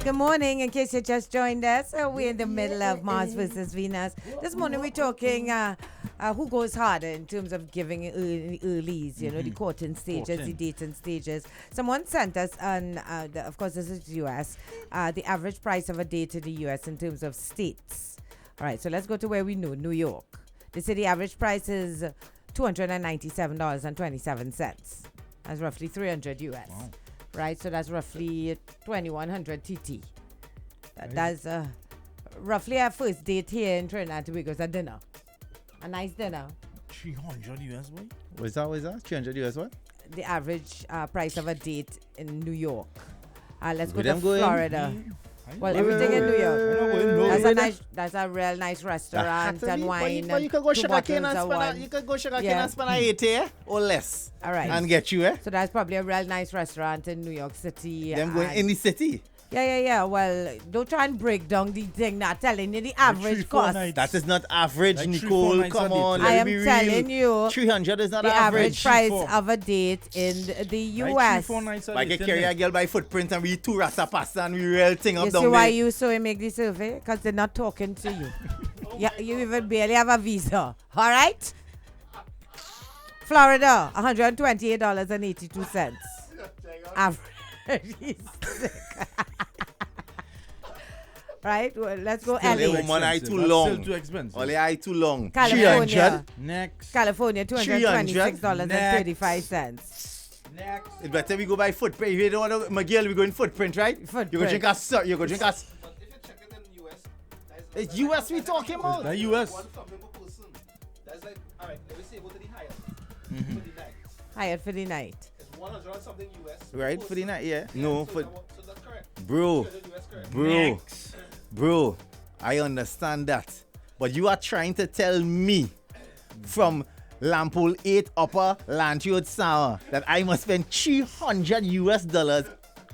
Good morning. In case you just joined us, we're in the middle of Mars versus Venus. This morning we're talking who goes harder in terms of giving earlies, you know, the courting stages, the dating stages. Someone sent us, of course this is U.S., the average price of a date in the U.S. in terms of states. All right, so let's go to where we know, New York. They say the average price is $297.27. That's roughly 300 US. Wow. Right, so that's roughly 2100 TT. That's roughly our first date here in Trinidad and Tobago. It's a dinner. A nice dinner. 300 US, boy? What's that? 300 US what? The average price of a date in New York. Let's go to Florida. Well, everything in New York. That's a real nice restaurant and wine. You could go Sugar Cane and spend 80 or less. All right. And get you, So that's probably a real nice restaurant in New York City. Them going in the city? Yeah. Well, don't try and break down the thing. Not telling you the average cost. That is not average, like Nicole. Come on, I am telling you, 300 is not the average. price of a date in the U.S. I get carry a girl by footprint and we two rasa pasta and we real thing up down there. You see why you so make the survey? Because they're not talking to you. You even barely have a visa. All right? Florida, $128.82. Average. Right? Well, let's go LA. Woman, I too long. Still too expensive. Only I too long. California. Next. California, $226.35. Next. It better we go by footprint. If you don't want to, my girl, we go in footprint, right? Footprint. You go drink us. You go drink us. But if you check it in the US, it's US we talking about. The US. One something per person. That's like, all right, let me say, go to the Hyatt for the night. Hyatt for the night. It's 100 and something US. Right, for the night, yeah. No, so for... So that's correct. Bro. Correct. Bro, I understand that. But you are trying to tell me from Lampool 8 Upper Lantiod Sour that I must spend $300 US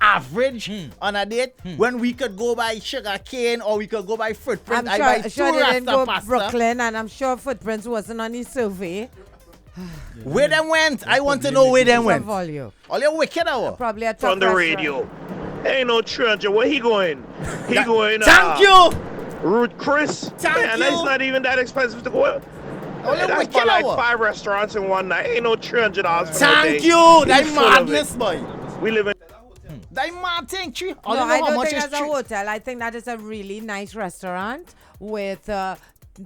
average on a date when we could go by Sugar Cane or we could go by Footprint. I'm sure they didn't go Brooklyn, and I'm sure Footprints wasn't on the survey. Where them went? I want to know where them went. All you wicked hour. Probably a on the radio. Ain't no treasure. Where he going? He going. Thank you. Root Chris. Thank Man, you. it's not even that expensive to go. That's for like 5 restaurants in one night. Ain't no $300. Thank you. That madness, boy. We live in. That mad thing, tree. No, I don't think that's a hotel. I think that is a really nice restaurant with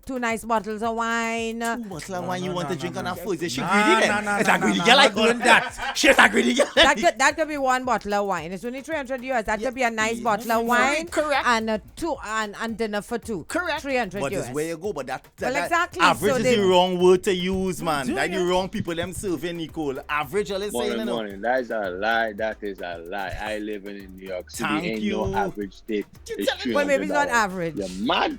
2 nice bottles of wine. 2 bottles of wine you want to drink on a food? Is she greedy then? It's a greedy girl like doing that. She's a greedy girl. That could be 1 bottle of wine. It's only 300 US. That could be a nice bottle of wine. Correct. And and dinner for 2. Correct. 300 but US. But it's where you go. But that exactly. Average so is the wrong word to use, man. That's the wrong people them serving, Nicole. Average, all is saying, Morning. That is a lie. That is a lie. I live in New York City. Ain't no average date. Well, maybe it's not average. You're mad.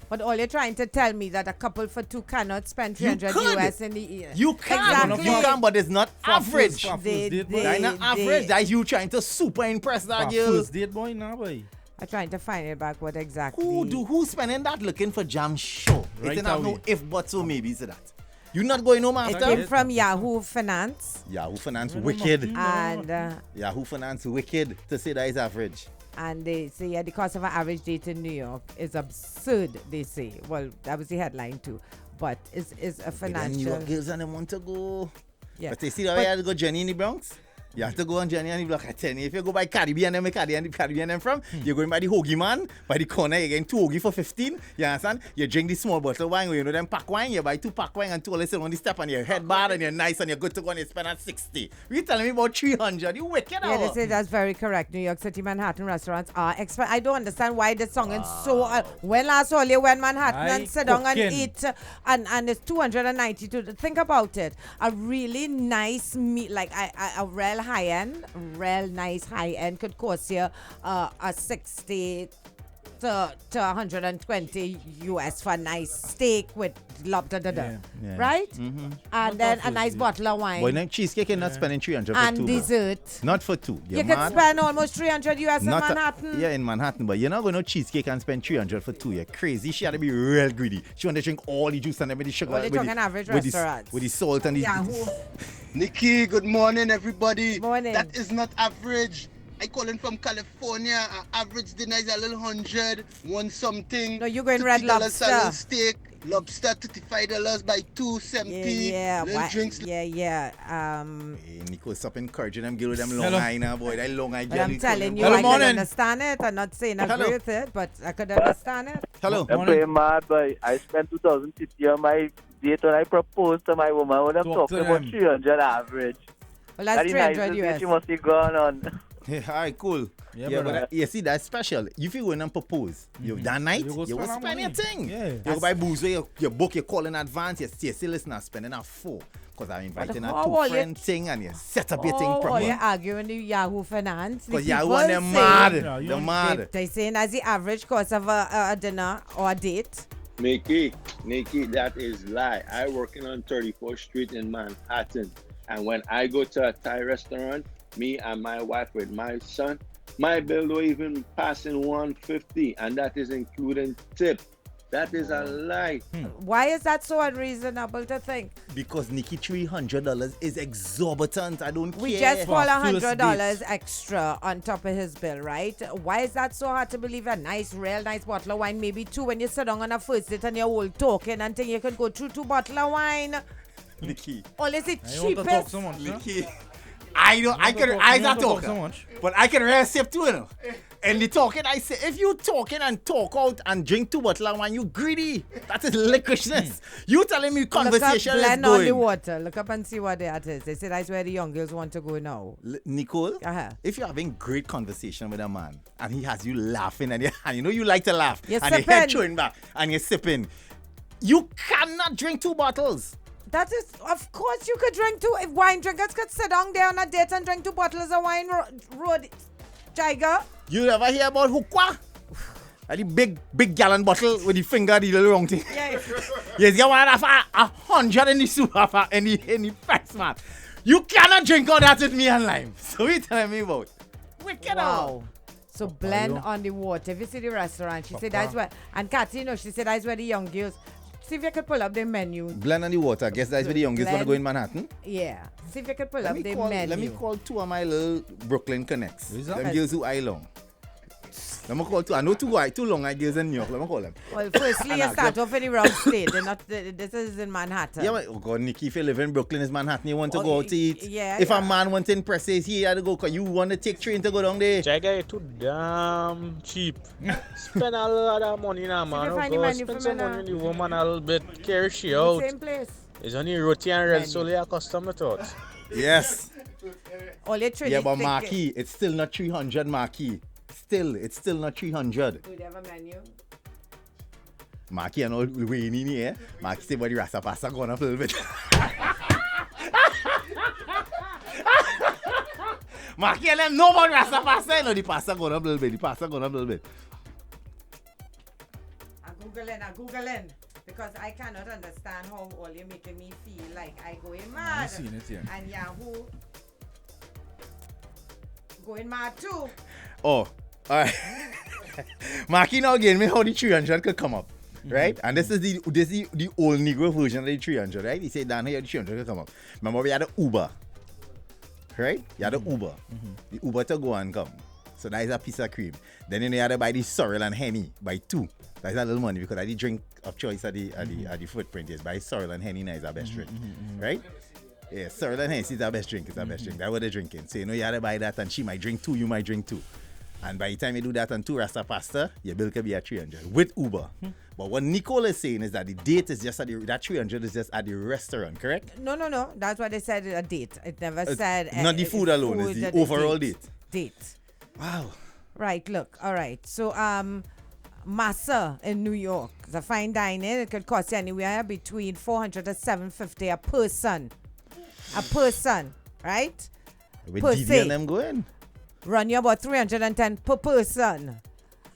But all you're trying to tell me that a couple for 2 cannot spend 300 US in the year. You can, exactly. You can, but it's not average. That's not average. That's you trying to super impress that girl. First date boy now, boy. I'm trying to find it back. What exactly? Who's spending that looking for jam show? Right, it don't have no if buts or maybe to that. You not going home after? It came from Yahoo Finance. Yahoo Finance wicked. And Yahoo Finance wicked to say that is average. And they say the cost of an average date in New York is absurd, they say. Well, that was the headline too. But it's a financial... New York girls and they want to go. Yeah. But they see that you have to go Jenny in the Bronx. You have to go on Jenny and the block at 10. If you go by Caribbean and Caribbean from, you're going by the hoagie man, by the corner, you're getting 2 hoagie for 15. You understand? You drink the small bottle of wine, you know them pack wine, you buy 2 pack wine and 2 listen on the step and your head bad and you're nice and you're good to go and you spend at 60. You telling me about 300? You wicked. Yeah, they say that's very correct. New York City Manhattan restaurants are expensive. I don't understand why this song is so... when last all you went Manhattan and sit down and eat and it's 292. Think about it. A really nice meat, like a real high-end, real nice high-end could cost you a 60 to 120 US for a nice steak with lobster, right? Mm-hmm. And then a nice bottle of wine. Boy, now cheesecake you're not spending 300 for 2. And dessert. Not for 2. You can spend almost 300 US in Manhattan. Yeah, in Manhattan, but you're not going to cheesecake and spend 300 for 2. You're crazy. She had to be real greedy. She want to drink all the juice and then with the sugar. Well, you're talking average restaurants. With the salt and the... Nikki, good morning, everybody. Morning. That is not average. I calling from California. Average dinner is a little 100, one something. No, you going Red $50 Lobster. salad steak. Lobster $35 by 270. Yeah. Little drinks. Yeah. Hey, Nico, stop encouraging them, give them long eye now, boy. That long eye But girl. I'm telling you, Hello, I morning. could understand it. I'm not saying I Hello. agree with it, but I could understand it. Hello. Morning. playing mad, but I spent 2,050 on my date when I proposed to my woman. When I'm Talk to talking about them. 300 average. Well, that's That is 300 nice. US. She must be gone on. Hey, all right, cool. Yeah, but brother. you see, that's special. If you go in and propose, you that night, You go you will spend spend your money. thing. Yeah. You go buy booze, you book, you call in advance, you still listen and spending a 4. Because I'm inviting a how are you- 2-friend thing and you set up your thing Oh, proper. you're arguing the Yahoo Finance. The Because Yahoo people and them say- mad. Yeah, you They're don't- mad. They saying as the average cost of a dinner or a date. Nikki, that is lie. I working on 34th Street in Manhattan, and when I go to a Thai restaurant, me and my wife with my son, my bill don't even passing 150, and that is including tip. That is a lie. Why is that so unreasonable to think? Because Nikki, $300 is exorbitant. I don't We care. just fall first $100 date. extra on top of his bill, right? Why is that so hard to believe? A real nice bottle of wine, maybe 2 when you sit down on a first date and you're all talking and think you can go through 2 bottles of wine. Nikki. Or is it I want to talk cheapest? so much. Huh? Nikki. I want to talk so talk. much. But I can really sip too, you know. And the talking, I say, if you talking and talk out and drink 2 bottles of wine, you greedy. That is liquorishness. You telling me conversation Look up, is blend on the going. water. Look up and see what that is. They say that's where the young girls want to go now. Nicole, if you're having great conversation with a man and he has you laughing and you know you like to laugh You're and your head sipping. throwing back and you're sipping, you cannot drink 2 bottles. That is, of course, you could drink 2. If wine drinkers could sit down there on a date and drink 2 bottles of wine, road, Jaiga. You ever hear about hookah? The big gallon bottle with the finger, the little wrong thing. Yeah. Yes, you want to have 100 in the super in the price, man. You cannot drink all that with me and lime. So what you telling me about? Wicked out. Wow. So blend on the water. If you see the restaurant, she said that's where, and Kathy, you know, she said that's where the young girls. See if you could pull up the menu. Blend on the water. I guess that's where the youngest want to go in Manhattan. Yeah. See if you could pull up the Let menu. me call 2 of my little Brooklyn connects. Who's Them that? girls who I long. Let me call 2. I know 2 long I girls in New York. Let me call them. Well, firstly, you start off in the wrong state. They're not, this is in Manhattan. Yeah, but, oh God, Nikki, if you live in Brooklyn, it's Manhattan, you want to go out to eat. Yeah, If yeah. a man wants to impress you, he had to go, because you want to take train to go down there. Jaiga, you're too damn cheap. Spend a lot of money now, man. you Oh, find the God, menu spend for some me money now? on the woman a little bit. Carry she out. Same place. It's only roti and red Menu. sole you custom it out. Yes. All your trading. Yeah, but Marquis, it's still not 300, Marquis. It's still not 300. Do they have a menu? Marquis and all way in here. Marquis say, but the rasa pasta gone up a little bit. Marquis and them know about rasa pasta. No, the pasta gone up a little bit. I'm Googling. Because I cannot understand how all you're making me feel like I going mad. seen it, yeah. And Yahoo going mad too. Oh, alright. Marky now again me how the 300 could come up. Right? And this is the old Negro version of the 300, right? He said down here the 300 could come up. Remember we had an Uber. Right? You had an Uber. The Uber to go and come. So that is a piece of cream. Then you had to buy the sorrel and Henny by 2. That's a little money because I did drink of choice at the footprint is buy sorrel and Henny now is our best drink. Right? Yeah, sorrel and Henny is our best drink. It's our best drink. That's what they're drinking. So you know you had to buy that and she might drink 2, you might drink 2. And by the time you do that and 2 rasta pasta, your bill could be at 300 with Uber. But what Nicole is saying is that the date is just that 300 is just at the restaurant, correct? No. That's what they said a date. It never said not the food alone, it's the overall date. Date. Wow. Right, look. All right. So Massa in New York. It's a fine dining. It could cost you anywhere between $400 to $750 a person. A person, right? With Per Didi se. and them going. Run you about $310 per person,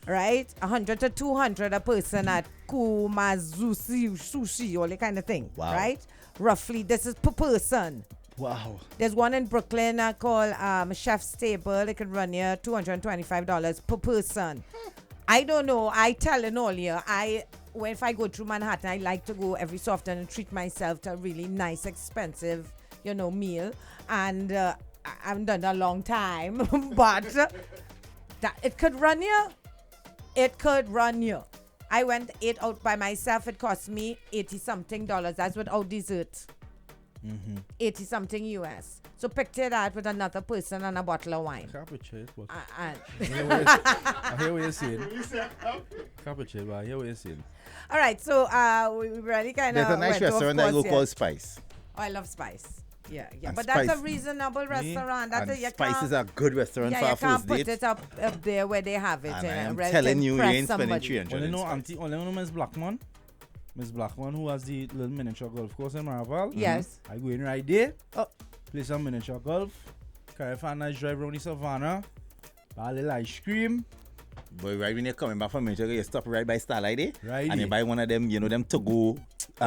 right? $100 to $200 a person at Kumazushi sushi, all that kind of thing, Wow. right? Roughly, this is per person. Wow. There's one in Brooklyn called Chef's Table. It can run you $225 per person. I don't know. I telling all you, if I go through Manhattan, I like to go every so often and treat myself to a really nice, expensive, meal. And I haven't done that a long time, but that it could run you. It could run you. I went ate out by myself. It cost me $80-something. That's without dessert. 80-something US. So picture that with another person and a bottle of wine. Capital, but I I hear what you're saying. Capital, but I hear what you're saying. All right, so we really kind of There's a nice restaurant that you go called Spice. Oh, I love Spice. Yeah. And But that's a Spice- reasonable restaurant. And That's you Spice is can't, a good restaurant yeah, for you a can't first put date. it up there where they have it. And I am where it telling can you, you impress ain't spending somebody. 300 Only in know Spice. Auntie, only know Miss Blackman. Miss Blackman, who has the little miniature golf course in Maraval. Yes. I go in right there. Oh. Play some miniature golf. Carry a nice drive around the savannah. Buy a little ice cream. But right when you're coming back from Minnesota, you stop right by Starlight there. Right And you there. buy one of them, you know, them to-go go.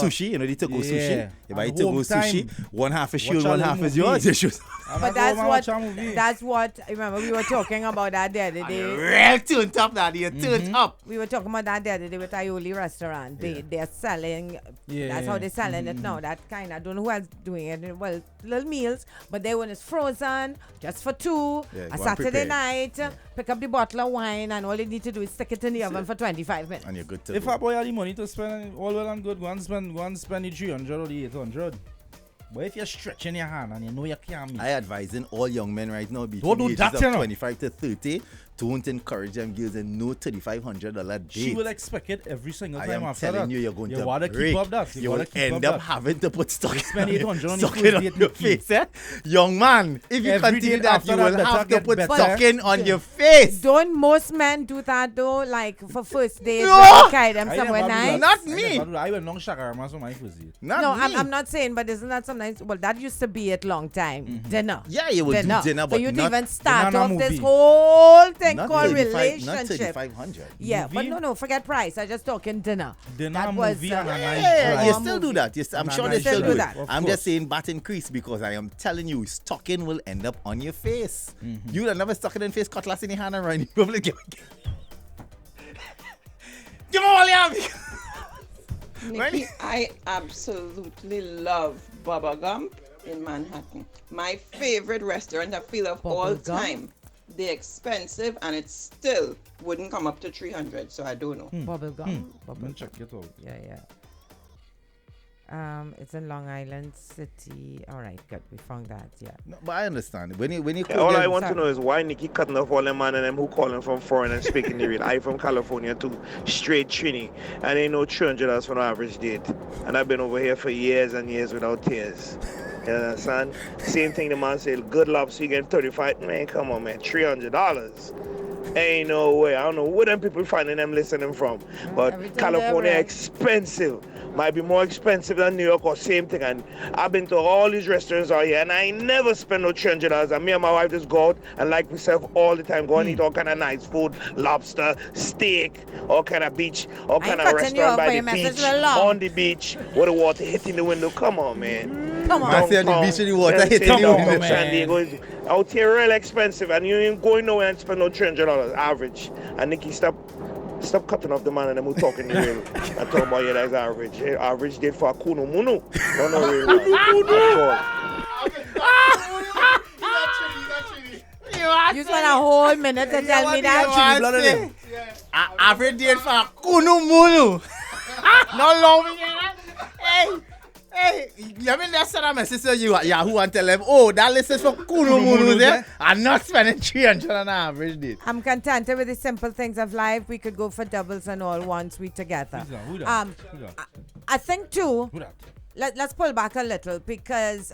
sushi. You know the to-go Yeah. sushi? You buy And to-go home time. sushi. One half is Watch yours, a one little half is movie. yours. You should. But that's what, remember we were talking about that the other day. Real turned up, daddy. You turned up. We were talking about that the other day with Aioli restaurant. They're selling, that's how they're selling it now. That kind, I don't know who else doing it. Well, little meals, but they when it's frozen, just for two, Yeah, a go and Saturday prepare. night, pick up the bottle of wine, and all you need to do is stick it in the oven for 25 minutes. And you're good to If go. a boy had the money to spend, all well and good, go and spend the 300 or the 800. But if you're stretching your hand and you know you can't meet, I advising all young men right now between Don't do the ages that, of you know. 25 to 30, don't encourage them girls in no $3,500 date. she will expect it every single I time am after telling that. you, you're going to wanna break. keep up that. You will wanna keep end up up that. having to put stock spend in 800 on the stock first in on date, your Nikki. face. Eh? Young man, if you Every continue date that, after you that will better have to get put better. stock in on your face. Don't most men do that though? Like for first date, No! when you carry them I somewhere never do nice? that. Not I me. never do that. I went long shakarama for my first date. Not No, me. I'm not saying, but isn't that sometimes? Well, that used to be it long time. Dinner. Yeah, you will do dinner, So but you'd not, even start banana off this movie. whole thing not called 35 not relationship. 3,500. Yeah, but Movie? no, forget price. I just talking dinner. Dinner, That was, movie, and a nice Yeah, drive. you Or still do movie. that. Yes, I'm And sure a they nice still do drive. that. Of I'm course. just saying bat increase because I am telling you, stocking will end up on your face. You will never stuck it in face, cutlass in your hand and run in public. Give me all you have. Nikki, I absolutely love Bubba Gump in Manhattan. My favorite restaurant, I feel, of all Bubba Gump? time. They're expensive and it still wouldn't come up to 300, so I don't know. Bubble gum. Let me check it out. Yeah. It's in Long Island City. All right, good. We found that. Yeah. No, but I understand. When you Yeah, all I them- want to know is why Nikki cutting off all them man and them who calling from foreign and speaking the real. I from California too, straight Trini, and ain't no $300 for no average date. And I've been over here for years and years without tears. You understand? Same thing the man said, good lobster, you getting 35. Man, come on, man, $300. Ain't no way. I don't know where them people finding them listening from. But everything California there, right? expensive. Might be more expensive than New York or same thing. And I've been to all these restaurants out here and I ain't never spend no $300. And me and my wife just go out and like myself all the time. Go and eat all kind of nice food, lobster, steak, all kind of beach, all I kind ain't of cutting you restaurant off, by but the your message beach, was long. on the beach, with the water hitting the window. Come on, man. Come Man on. say on the beach with the water Them hitting things you. out on, of San man. Diego is out here real expensive and you ain't going nowhere and spend no $300 average. And Nikki, stop cutting off the man and them who talking the real and talking about you that's average. Average date for a kuno munu. No real man. You spent a whole minute to tell me that. Average date for Kunu Munu. No long me. Hey, let me just send a message to you at Yahoo and tell them, oh, that list is for Kunu Munu there. I'm not spending 300 on an average date. I'm contented with the simple things of life. We could go for doubles and all once we together. Who that? I think too. Who that? Let's pull back a little because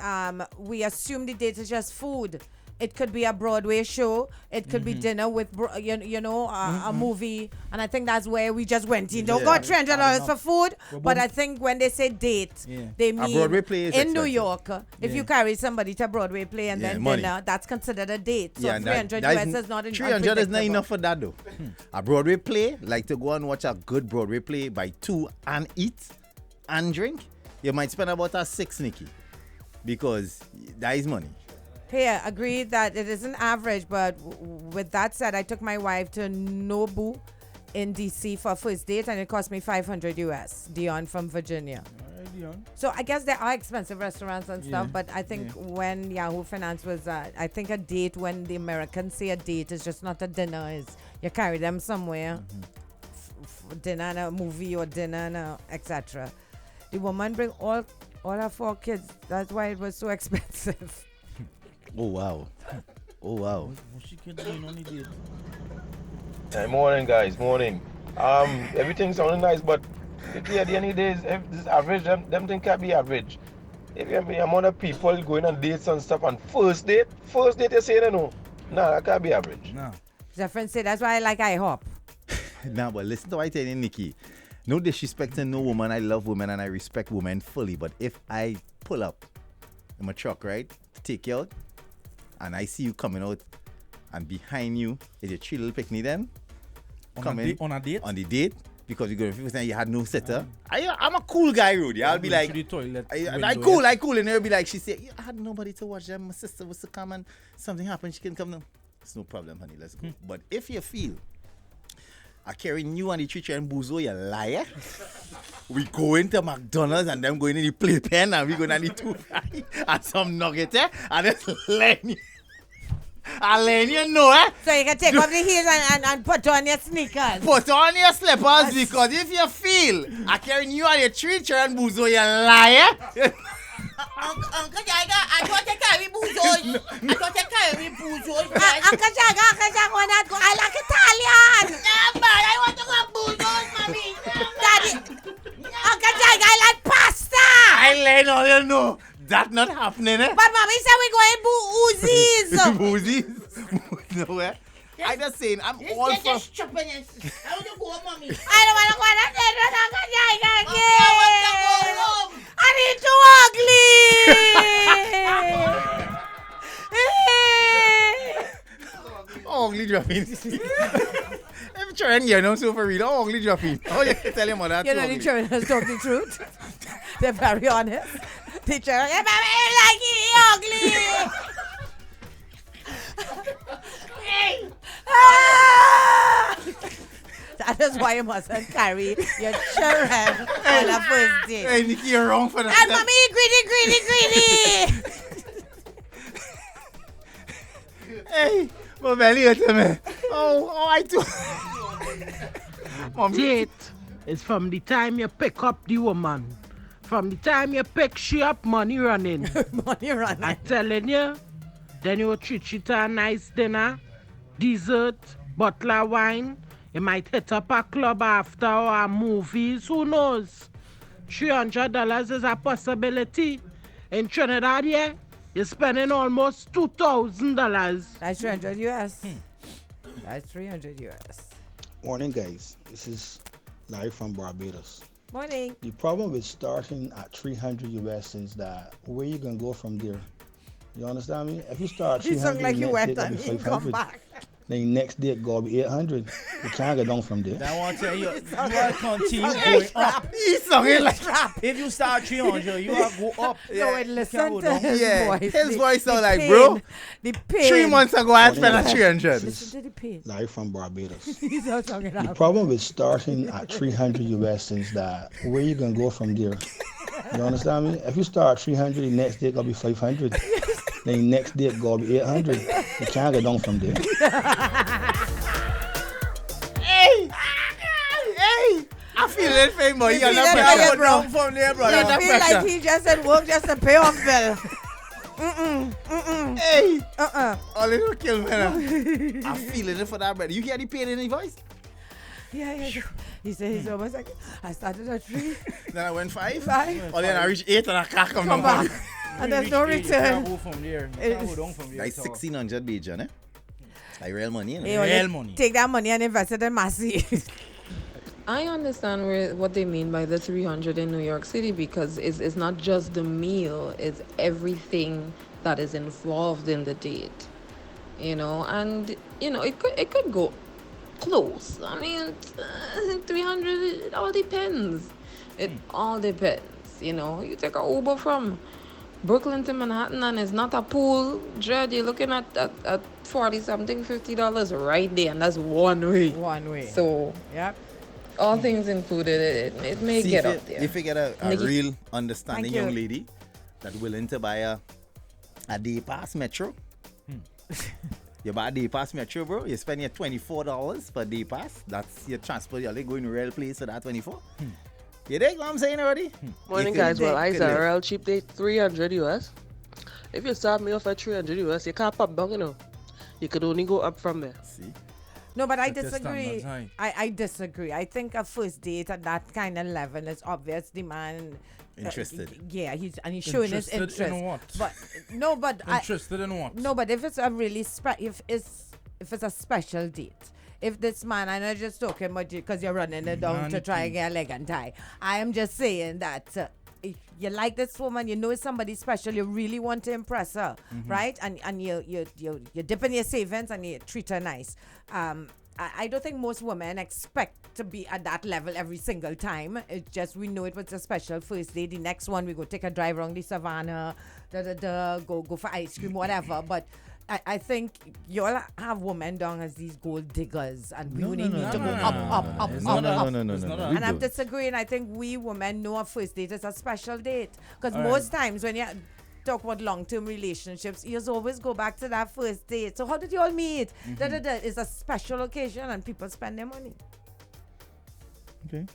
we assume the date is just food. It could be a Broadway show. It could be dinner with, a movie. And I think that's where we just went in. Don't got $300 for food. But I think when they say date, they mean Broadway play is in New expensive. York. If you carry somebody to Broadway play and then money. dinner, that's considered a date. So Yeah, 300 that US is not 300 is not unpredictable. enough for that though. A Broadway play, like to go and watch a good Broadway play by 2 and eat and drink, you might spend about a 6, Nikki, because that is money. Here, agreed that it isn't average, but with that said, I took my wife to Nobu in DC for a first date and it cost me 500 US. Dion from Virginia. So I guess there are expensive restaurants and stuff, but I think when Yahoo Finance was, I think a date, when the Americans say a date is just not a dinner, is you carry them somewhere, for dinner and a movie or dinner and etc. The woman bring all her 4 kids. That's why it was so expensive. Oh wow. Oh wow. What she can do on the date? Hey, morning guys, morning. Everything sounding nice, but at the end of the day, if this is average, them things can't be average. If you have the amount of people going on dates and stuff, and first date you say no. Nah, that can't be average. Nah. Different say that's why I like IHOP. Nah, but listen to what I tell you, Nikki. No disrespecting no woman. I love women and I respect women fully. But if I pull up in my truck, right, to take you out, and I see you coming out, and behind you is your 3 little picnic then, on a date? On the date, because you're going to say you had no sitter. I'm a cool guy, Rudy. I'll be like, I cool. And they'll be like, she said, I had nobody to watch them. My sister was to come and something happened. She can come now. It's no problem, honey. Let's go. But if you feel I carrying you and the teacher and Buzo, you liar. We go into McDonald's and them going in the playpen and we going to the 2 fry and some nugget and just letting you. I'll let you know, So you can take off the heels and put on your sneakers. Put on your slippers because if you feel I carrying you and your teacher and Buzo, you liar. Uncle Jaiga, I thought you carry Buzos. Uncle Jaiga, I like Italian. Yeah, but I want to go Buzos, mommy. Daddy, Uncle Jaiga, I like pasta. I let all you know. That's not happening, eh? But mommy said we going Uzis. Nowhere. I just saying, I'm all for. Just chopping it. I want to go, mommy. I don't want to go on a date with Uncle Jaiga again. I want to go home. I need too ugly. Ugly dropping. I'm trying, you know, so for real, ugly dropping. Oh, you can tell your mother. You know, the children talk the truth. They're very honest. The children, like it ugly. Hey. That is why you mustn't carry your children on a first date. Hey, Nikki, you're wrong for that. And mommy, greedy. Hey, my belly hurt me. Oh, I do. Date is from the time you pick up the woman. From the time you pick she up, money running. Money running. I'm telling you. Then you treat she to a nice dinner, dessert, bottle of wine. You might hit up a club after or movies. Who knows? $300 is a possibility. In Trinidad, yeah, you're spending almost $2,000. That's 300 US. That's 300 US. Morning, guys. This is Larry from Barbados. Morning. The problem with starting at 300 US is that where you gonna go from there? You understand me? If you start 300, like you went and you come back. Then your next date go be 800. You can't get down from there. I want to tell you, you gotta continue going up. He's singing like if you start 300, you gotta go up. No, and listen to his voice. His voice sound like, bro. The pain. 3 months ago, I spent 300. Listen to the pain. Larry from Barbados. He's not talking The problem with starting at 300 US is that where you gonna go from there? You understand me? If you start 300, the next date gonna be 500. Then the next date gonna be 800. You can't get down from there. Hey! I feel it, fame boy. You're not pressure. Down from there, brother. You feel like he just at work just to pay off bill. Hey! All it will kill me now. I'm feeling it for that, brother. You hear the pain in his voice? Yeah. He said he's almost like, I started at 3. Then I went 5. 5. Oh, then I reached 8 and I can't come back. And there's no return. You can't go from there. You can't go down from there. Like 1,600 Bajan, eh? Like real money, you know? Hey, real money. Take that money and invest it in Massey. I understand what they mean by the 300 in New York City because it's not just the meal, it's everything that is involved in the date, you know, and you know it could go close. I mean, 300. It all depends. It all depends. You know, you take a Uber from Brooklyn to Manhattan and it's not a pool, Jed, you're looking at $40 something, $50 right there, and that's one way. One way. So yep. All things included, it may See, get if up there. if you get a Nikki? real understanding Thank you. young lady that willing to buy a day pass metro, you buy a day pass metro, bro. You spend your $24 per day pass. That's your transport. You're like going to real place for that 24. You dig what I'm saying already? Morning, You guys. could- Well, I could said live. a real cheap date, 300 US. If you start me off at 300 US, you can't pop down, you know. You could only go up from there. See? No, but I Set your disagree. standards high. I disagree. I think a first date at that kind of level is obvious. The man Interested. Yeah, he's showing his Interested interest. in what? But no, but Interested in what? No, but if it's a really if it's a special date. If this man, I'm not just talking about you because you're running it down to try and get a leg and tie. I am just saying that if you like this woman, you know it's somebody special, you really want to impress her, right? And you dip in your savings and you treat her nice. I don't think most women expect to be at that level every single time. It's just we know it was a special first day. The next one we go take a drive around the savannah, go for ice cream, whatever. But I think you all have women down as these gold diggers, and we only need to go up. No. And I'm disagreeing. I think we women know a first date is a special date because most times when you talk about long-term relationships, you always go back to that first date. So how did you all meet? It's a special occasion and people spend their money. Okay.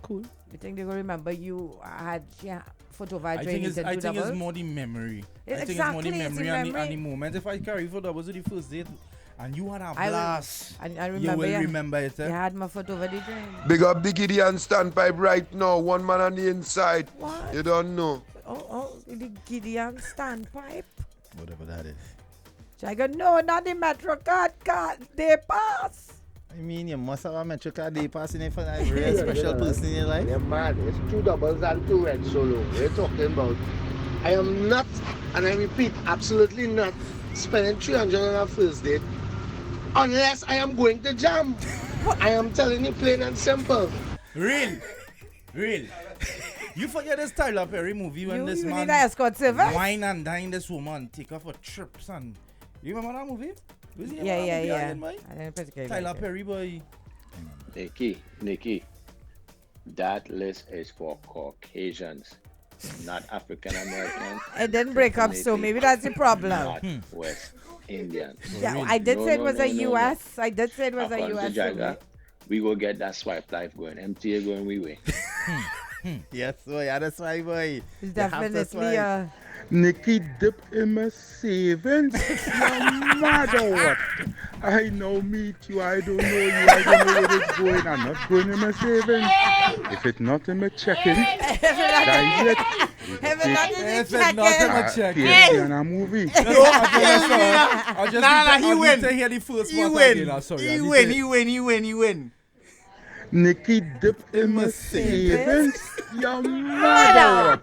Cool. You think they're going to remember you had photo of I think it's more the memory. I think it's more the memory and the moment. If I carry photo was the first date and you had a blast, I remember you will remember it. You had my photo over the drink. Big up Big Gideon standpipe right now. One man on the inside. What? You don't know. Oh, the Gideon standpipe. Whatever that is. Jaiga, no, not the Metro card, they pass. I mean, you must have a Metro card day pass in it for a real special person in your life. Yeah, man, it's 2 doubles and 2 red solo. We're talking about. I am not, and I repeat, absolutely not spending 300 on a first date unless I am going to jam. I am telling you plain and simple. Real. You forget this Tyler Perry movie when this you man need an escort service? wine and dine this woman, take her for trips and you remember that movie? Was it Yeah. again, boy? I didn't particularly Tyler like it. Perry, boy. Nikki, that list is for Caucasians, not African Americans. It didn't break up, so maybe that's the problem. Not West Indians. Yeah, I did say it was a US. I did say it was a According US. to Jaiga, we go get that swipe life going. MTA going we way. Yes, boy. That's why, boy. It's definitely Nikki dip in my savings. No matter what. I now meet you. I don't know you. I don't know where it's going. I'm not going in my savings. If it's not in my checking, that's it. If it's not in If it's not in my check. In a movie. He win. To hear the first He part win. again, sorry. He win. Nikki dip in my savings. Your mother.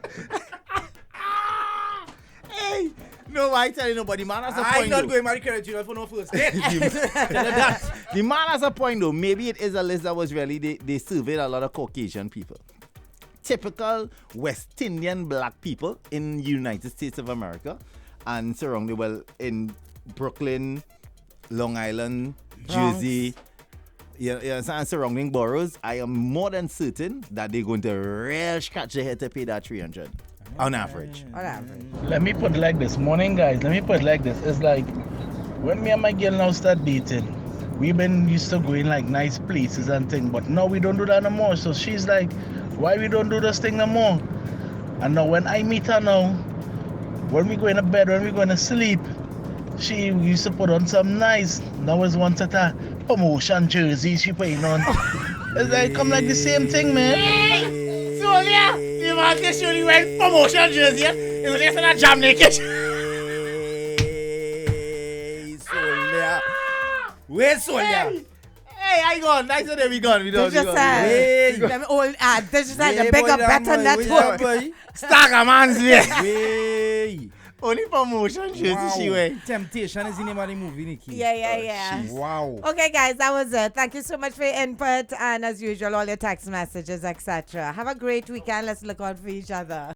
Hey, no, I tell you nobody, man has a point. I'm not though. going marry credit union for no first date. The man has a point though. Maybe it is a list that was really they surveyed a lot of Caucasian people. Typical West Indian black people in United States of America and surrounded in Brooklyn, Long Island, Bronx. Jersey, and surrounding boroughs. I am more than certain that they're going to really scratch their head to pay that 300 on average. Let me put it like this. Morning, guys. Let me put it like this. It's like when me and my girl now start dating, we've been used to going like nice places and things, but now we don't do that no more. So she's like, why we don't do this thing no more? And now when I meet her now, when we go in to bed, when we going to sleep, she used to put on some nice. Now is one set of promotion jerseys she putting on. It's like come like the same thing, man. Hey, Sonia, the man said she only wearing promotion jersey. It was just in a jam naked. Where's Sonia? Hey, I gone. I said we gone. We This done. just said, them old this just said the bigger, better network. Stagger man's way. Only promotion jersey she wear. Temptation is in the movie, Nikki. Yeah. Wow. Okay, guys, that was it. Thank you so much for your input and as usual, all your text messages, etc. Have a great weekend. Let's look out for each other.